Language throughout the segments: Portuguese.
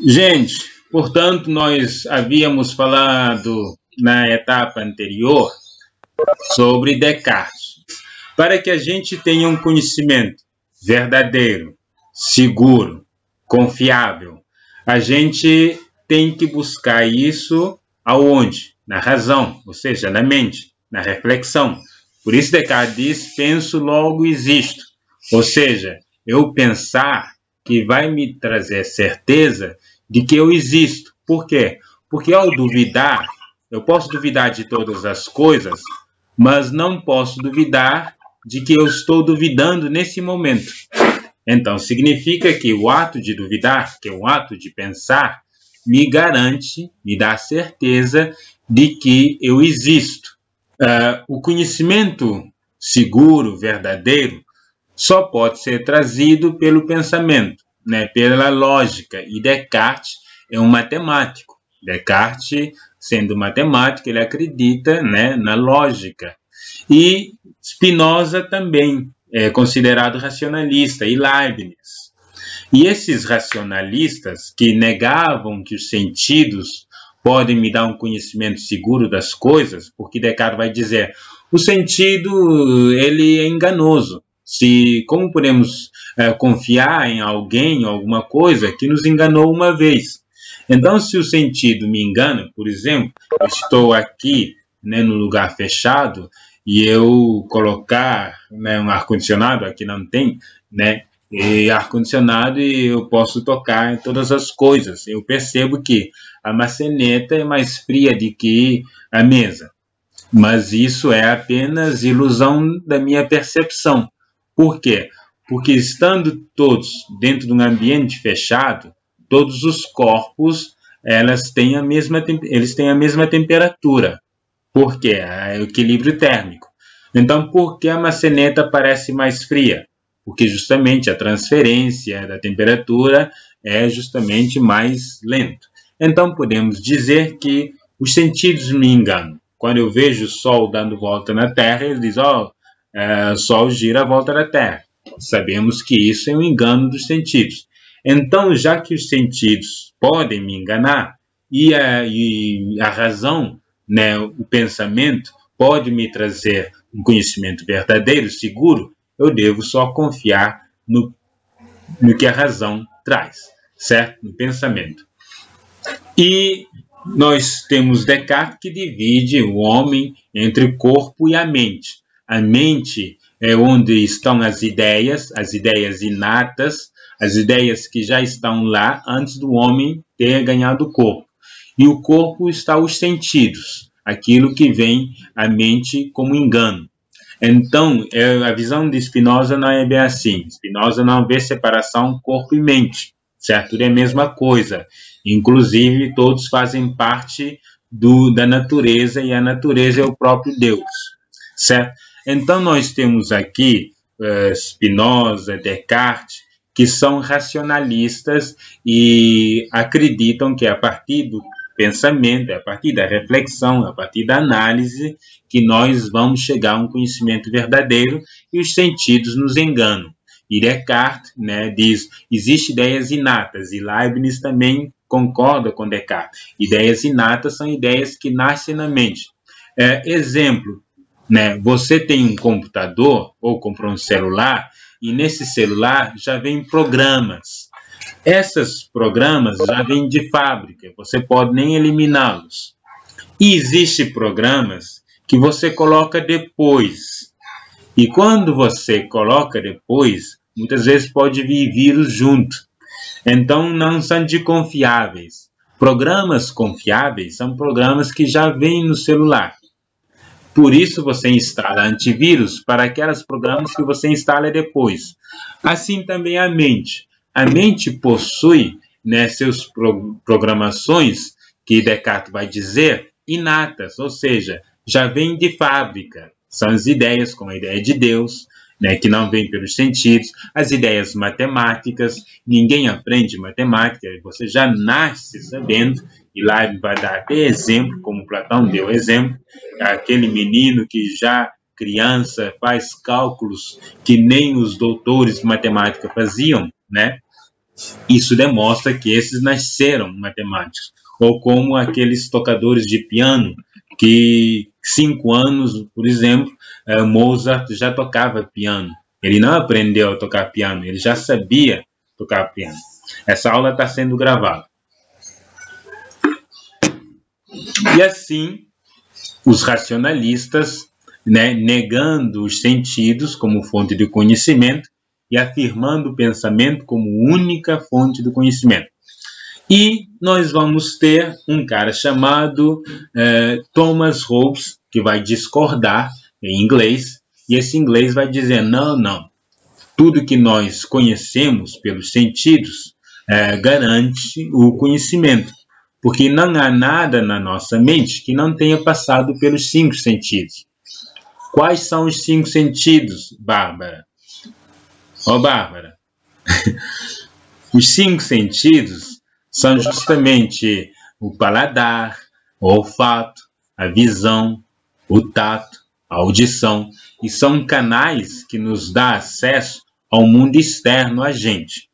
Gente, portanto, nós havíamos falado na etapa anterior sobre Descartes. Para que a gente tenha um conhecimento verdadeiro, seguro, confiável, a gente tem que buscar isso aonde? Na razão, ou seja, na mente, na reflexão. Por isso Descartes diz, penso, logo existo. Ou seja, eu pensar que vai me trazer certeza de que eu existo. Por quê? Porque ao duvidar, eu posso duvidar de todas as coisas, mas não posso duvidar de que eu estou duvidando nesse momento. Então, significa que o ato de duvidar, que é o ato de pensar, me garante, me dá certeza de que eu existo. O conhecimento seguro, verdadeiro, só pode ser trazido pelo pensamento, né, pela lógica. E Descartes é um matemático. Descartes, sendo matemático, ele acredita, né, na lógica. E Spinoza também é considerado racionalista, e Leibniz. E esses racionalistas que negavam que os sentidos podem me dar um conhecimento seguro das coisas, porque Descartes vai dizer, o sentido ele é enganoso. Como podemos confiar em alguém, alguma coisa que nos enganou uma vez? Então, se o sentido me engana, por exemplo, eu estou aqui, né, no lugar fechado e eu colocar, né, um ar-condicionado, aqui não tem, né, e ar-condicionado e eu posso tocar em todas as coisas. Eu percebo que a maçaneta é mais fria do que a mesa, mas isso é apenas ilusão da minha percepção. Por quê? Porque estando todos dentro de um ambiente fechado, todos os corpos eles têm a mesma temperatura. Por quê? É o equilíbrio térmico. Então, por que a maçaneta parece mais fria? Porque justamente a transferência da temperatura é justamente mais lento. Então, podemos dizer que os sentidos me enganam. Quando eu vejo o Sol dando volta na Terra, ele diz, o Sol gira à volta da Terra. Sabemos que isso é um engano dos sentidos. Então, já que os sentidos podem me enganar, e a razão, né, o pensamento, pode me trazer um conhecimento verdadeiro, seguro, eu devo só confiar no que a razão traz, certo? No pensamento. E nós temos Descartes que divide o homem entre o corpo e a mente. A mente é onde estão as ideias inatas, as ideias que já estão lá antes do homem ter ganhado o corpo. E o corpo está os sentidos, aquilo que vem à mente como engano. Então, a visão de Spinoza não é bem assim. Spinoza não vê separação corpo e mente, certo? Tudo é a mesma coisa. Inclusive, todos fazem parte da natureza, e a natureza é o próprio Deus, certo? Então, nós temos aqui Spinoza, Descartes, que são racionalistas e acreditam que a partir do pensamento, a partir da reflexão, a partir da análise, que nós vamos chegar a um conhecimento verdadeiro e os sentidos nos enganam. E Descartes, né, diz, existem ideias inatas, e Leibniz também concorda com Descartes. Ideias inatas são ideias que nascem na mente. Exemplo, né, você tem um computador ou comprou um celular, e nesse celular já vem programas. Esses programas já vêm de fábrica, você pode nem eliminá-los. E existem programas que você coloca depois. E quando você coloca depois, muitas vezes pode vir vírus junto. Então, não são de confiáveis. Programas confiáveis são programas que já vêm no celular. Por isso, você instala antivírus para aqueles programas que você instala depois. Assim também a mente. A mente possui, né, seus programações, que Descartes vai dizer, inatas, ou seja, já vem de fábrica. São as ideias, como a ideia de Deus, né, que não vem pelos sentidos, as ideias matemáticas. Ninguém aprende matemática, você já nasce sabendo, e lá ele vai dar até exemplo, como Platão deu exemplo, aquele menino que já criança faz cálculos que nem os doutores de matemática faziam, né? Isso demonstra que esses nasceram matemáticos. Ou como aqueles tocadores de piano, que 5 anos, por exemplo, Mozart já tocava piano. Ele não aprendeu a tocar piano, ele já sabia tocar piano. Essa aula está sendo gravada. E assim, os racionalistas, né, negando os sentidos como fonte de conhecimento e afirmando o pensamento como única fonte do conhecimento. E nós vamos ter um cara chamado Thomas Hobbes, que vai discordar em inglês, e esse inglês vai dizer, não, tudo que nós conhecemos pelos sentidos garante o conhecimento, porque não há nada na nossa mente que não tenha passado pelos 5 sentidos. Quais são os 5 sentidos, Bárbara? Bárbara, os 5 sentidos são justamente o paladar, o olfato, a visão, o tato, a audição, e são canais que nos dão acesso ao mundo externo a gente.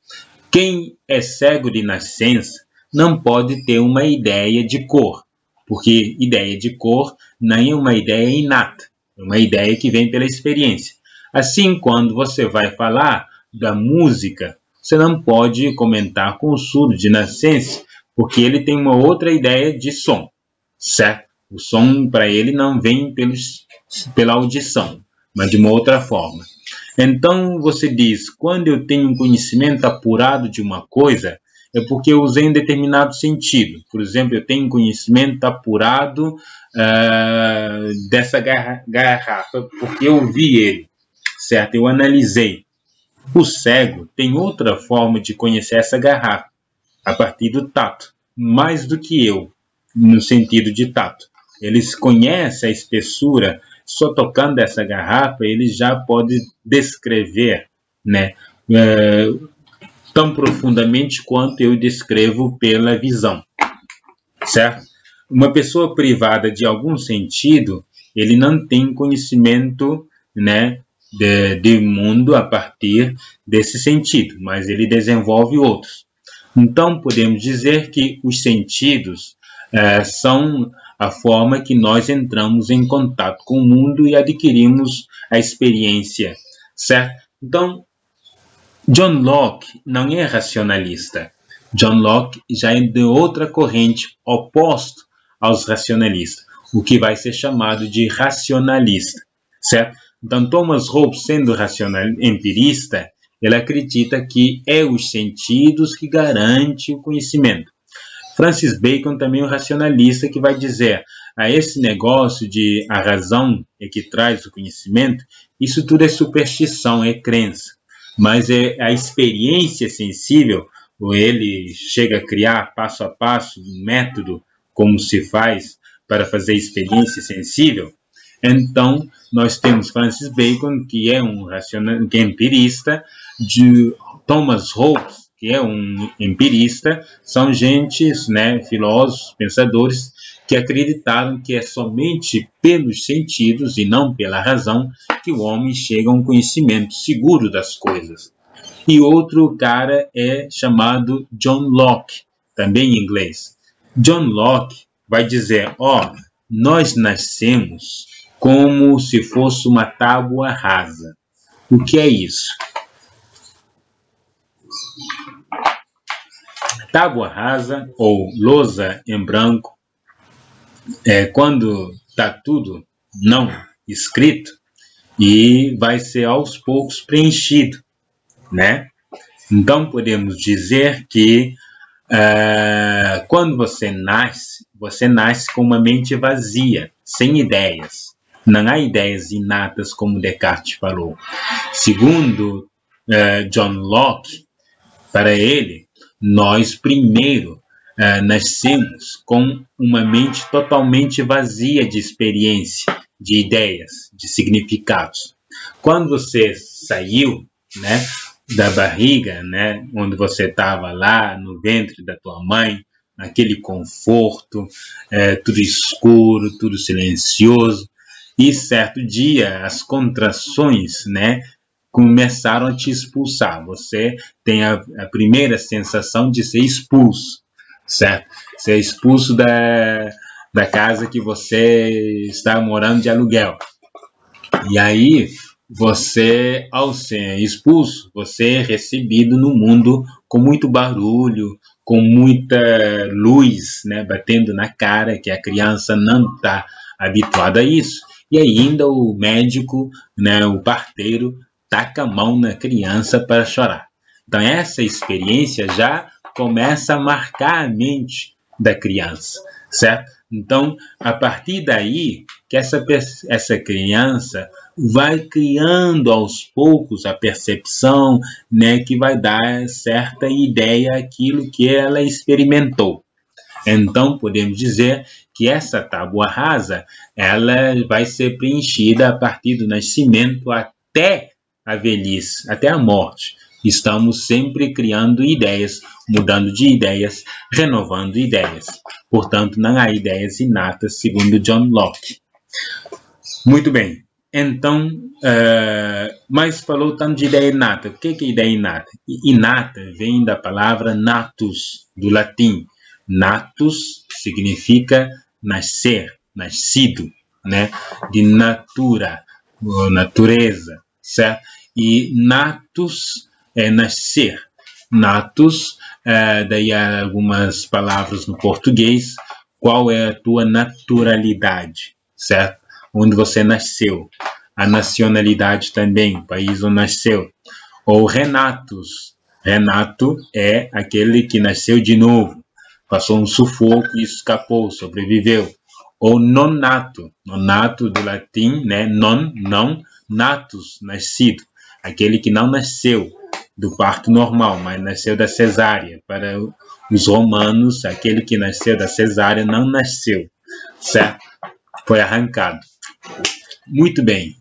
Quem é cego de nascença não pode ter uma ideia de cor, porque ideia de cor não é uma ideia inata, é uma ideia que vem pela experiência. Assim, quando você vai falar da música, você não pode comentar com o surdo de nascença, porque ele tem uma outra ideia de som, certo? O som para ele não vem pela audição, mas de uma outra forma. Então você diz, quando eu tenho um conhecimento apurado de uma coisa, é porque eu usei um determinado sentido. Por exemplo, eu tenho um conhecimento apurado dessa garrafa, porque eu vi ele, certo? Eu analisei. O cego tem outra forma de conhecer essa garrafa, a partir do tato, mais do que eu, no sentido de tato. Eles conhecem a espessura, só tocando essa garrafa, ele já pode descrever, né, tão profundamente quanto eu descrevo pela visão, certo? Uma pessoa privada de algum sentido, ele não tem conhecimento, né, de mundo a partir desse sentido, mas ele desenvolve outros. Então, podemos dizer que os sentidos são a forma que nós entramos em contato com o mundo e adquirimos a experiência, certo? Então, John Locke não é racionalista. John Locke já é de outra corrente, oposto aos racionalistas, o que vai ser chamado de racionalista, certo? Então, Thomas Hobbes, sendo empirista, ele acredita que é os sentidos que garantem o conhecimento. Francis Bacon também é um racionalista que vai dizer, esse negócio de a razão é que traz o conhecimento, isso tudo é superstição, é crença. Mas é a experiência sensível, ou ele chega a criar passo a passo um método como se faz para fazer experiência sensível. Então, nós temos Francis Bacon, que é que é empirista, de Thomas Hobbes, que é um empirista, são gentes, né, filósofos, pensadores, que acreditaram que é somente pelos sentidos e não pela razão que o homem chega a um conhecimento seguro das coisas. E outro cara é chamado John Locke, também em inglês. John Locke vai dizer, nós nascemos como se fosse uma tábua rasa. O que é isso? Tábua rasa ou lousa em branco é quando está tudo não escrito e vai ser aos poucos preenchido, né? Então podemos dizer que quando você nasce com uma mente vazia, sem ideias. Não há ideias inatas, como Descartes falou. Segundo John Locke, para ele, nós primeiro nascemos com uma mente totalmente vazia de experiência, de ideias, de significados. Quando você saiu, né, da barriga, né, onde você estava lá no ventre da tua mãe, naquele conforto, tudo escuro, tudo silencioso, e certo dia as contrações, né, começaram a te expulsar. Você tem a primeira sensação de ser expulso, certo? Ser expulso da casa que você está morando de aluguel. E aí, você, ao ser expulso, você é recebido no mundo com muito barulho, com muita luz, né, batendo na cara, que a criança não está habituada a isso. E ainda o médico, né, o parteiro, taca a mão na criança para chorar. Então, essa experiência já começa a marcar a mente da criança, certo? Então, a partir daí, que essa criança vai criando aos poucos a percepção, né, que vai dar certa ideia àquilo que ela experimentou. Então, podemos dizer que essa tábua rasa, ela vai ser preenchida a partir do nascimento até a velhice, até a morte. Estamos sempre criando ideias, mudando de ideias, renovando ideias. Portanto, não há ideias inatas, segundo John Locke. Muito bem. Então, mas falou tanto de ideia inata. O que é ideia inata? Inata vem da palavra natus, do latim. Natus significa nascer, nascido, né? De natura, ou natureza, certo? E natus é nascer. Natus, daí há algumas palavras no português. Qual é a tua naturalidade, certo? Onde você nasceu. A nacionalidade também, o país onde nasceu. Ou renatus. Renato é aquele que nasceu de novo. Passou um sufoco e escapou, sobreviveu. Ou nonato. Nonato do latim, né? Non, não. Natus, nascido. Aquele que não nasceu do parto normal, mas nasceu da cesárea. Para os romanos, aquele que nasceu da cesárea não nasceu, certo? Foi arrancado. Muito bem.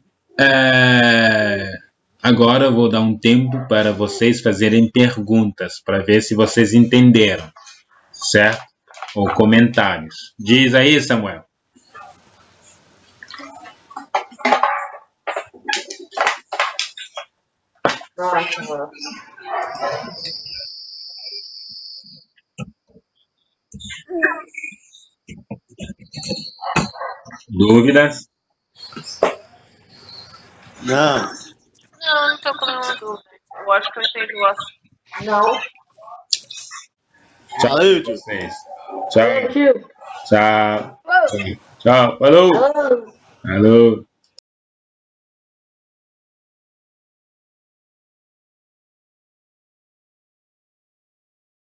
Agora eu vou dar um tempo para vocês fazerem perguntas, para ver se vocês entenderam, certo? Ou comentários. Diz aí, Samuel. Dúvidas? Não. Não estou com nenhuma dúvida. Eu acho que eu entendi o assunto. Não. Tchau, Valeu, vocês. Tchau. Tchau. Tchau. Falou. Alô.